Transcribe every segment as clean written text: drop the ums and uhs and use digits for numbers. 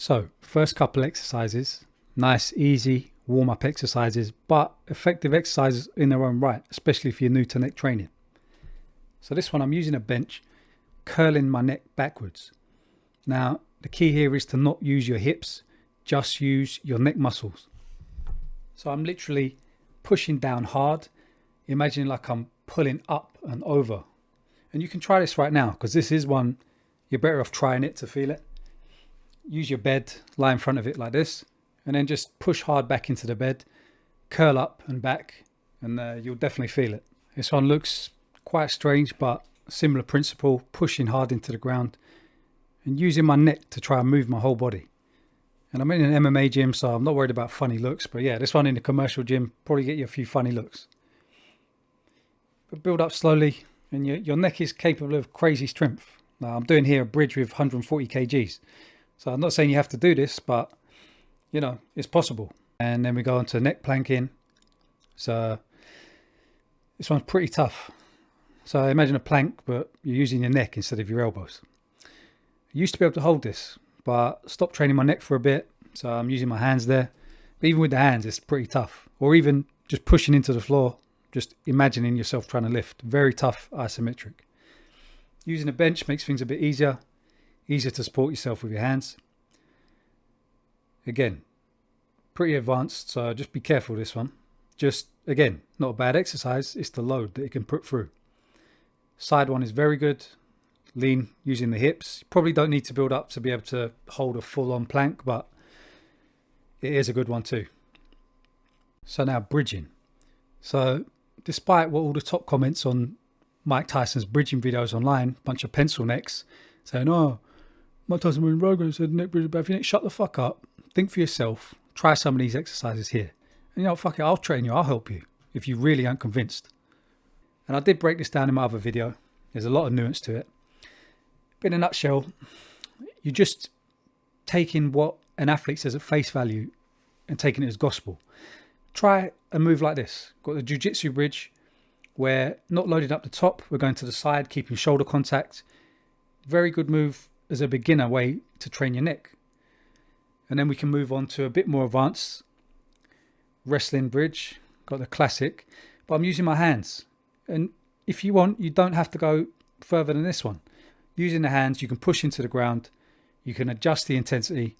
So first couple exercises, nice, easy warm-up exercises, but effective exercises in their own right, especially if you're new to neck training. So this one, I'm using a bench, curling my neck backwards. Now, the key here is to not use your hips, just use your neck muscles. So I'm literally pushing down hard. Imagine like I'm pulling up and over. And you can try this right now, because this is one, you're better off trying it to feel it. Use your bed, lie in front of it like this, and then just push hard back into the bed, curl up and back, and you'll definitely feel it. This one looks quite strange, but similar principle, pushing hard into the ground and using my neck to try and move my whole body. And I'm in an MMA gym, so I'm not worried about funny looks, but yeah, this one in the commercial gym probably get you a few funny looks. But build up slowly, and your neck is capable of crazy strength. Now, I'm doing here a bridge with 140 kgs. So I'm not saying you have to do this, but you know, it's possible. And then we go on to neck planking. So this one's pretty tough. So imagine a plank, but you're using your neck instead of your elbows. I used to be able to hold this, but stopped training my neck for a bit. So I'm using my hands there. But even with the hands, it's pretty tough. Or even just pushing into the floor, just imagining yourself trying to lift. Very tough, isometric. Using a bench makes things a bit easier to support yourself with your hands. Again, pretty advanced, so just be careful with this one. Just, again, not a bad exercise, it's the load that you can put through. Side one is very good. Lean using the hips. You probably don't need to build up to be able to hold a full-on plank, but it is a good one too. So now bridging. So despite what all the top comments on Mike Tyson's bridging videos online, bunch of pencil necks saying, oh, Mike Tyson and Rogan said neck bridge is bad for your neck. Shut the fuck up. Think for yourself. Try some of these exercises here. And you know, fuck it, I'll train you. I'll help you if you really aren't convinced. And I did break this down in my other video. There's a lot of nuance to it. But in a nutshell, you're just taking what an athlete says at face value and taking it as gospel. Try a move like this. Got the jiu-jitsu bridge where not loaded up the top. We're going to the side, keeping shoulder contact. Very good move as a beginner way to train your neck. And then we can move on to a bit more advanced wrestling bridge. Got the classic, but I'm using my hands. And if you want, you don't have to go further than this one. Using the hands, you can push into the ground. You can adjust the intensity.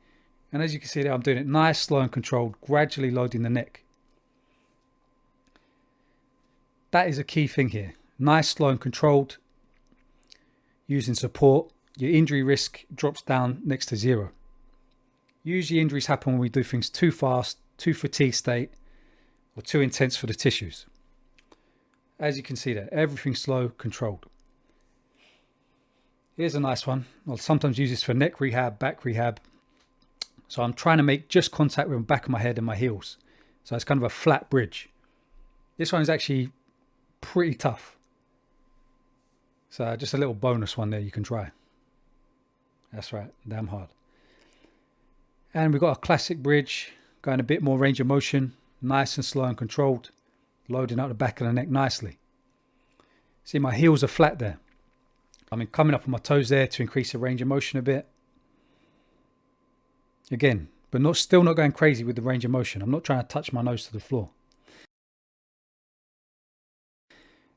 And as you can see there, I'm doing it nice, slow and controlled, gradually loading the neck. That is a key thing here. Nice, slow and controlled. Using support, your injury risk drops down next to zero. Usually injuries happen when we do things too fast, too fatigued state, or too intense for the tissues. As you can see there, everything's slow, controlled. Here's a nice one. I'll sometimes use this for neck rehab, back rehab. So I'm trying to make just contact with the back of my head and my heels. So it's kind of a flat bridge. This one is actually pretty tough. So just a little bonus one there you can try. That's right, damn hard. And we've got a classic bridge, going a bit more range of motion, nice and slow and controlled, loading up the back of the neck nicely. See, my heels are flat there. I'm coming up on my toes there to increase the range of motion a bit. Again, but still not going crazy with the range of motion. I'm not trying to touch my nose to the floor.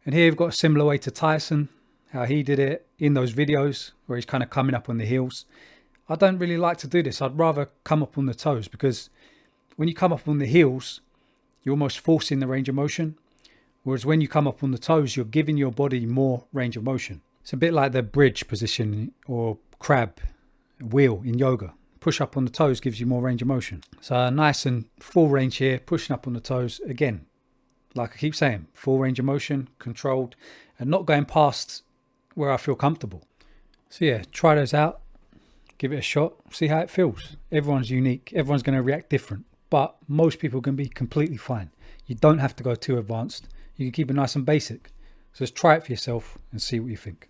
And here we've got a similar way to Tyson, how he did it in those videos where he's kind of coming up on the heels. I don't really like to do this. I'd rather come up on the toes, because when you come up on the heels, you're almost forcing the range of motion. Whereas when you come up on the toes, you're giving your body more range of motion. It's a bit like the bridge position or crab wheel in yoga. Push up on the toes gives you more range of motion. So nice and full range here, pushing up on the toes. Again, like I keep saying, full range of motion, controlled, and not going past where I feel comfortable. So yeah, try those out. Give it a shot, see how it feels. Everyone's unique. Everyone's going to react different, but most people can be completely fine. You don't have to go too advanced. You can keep it nice and basic. So just try it for yourself and see what you think.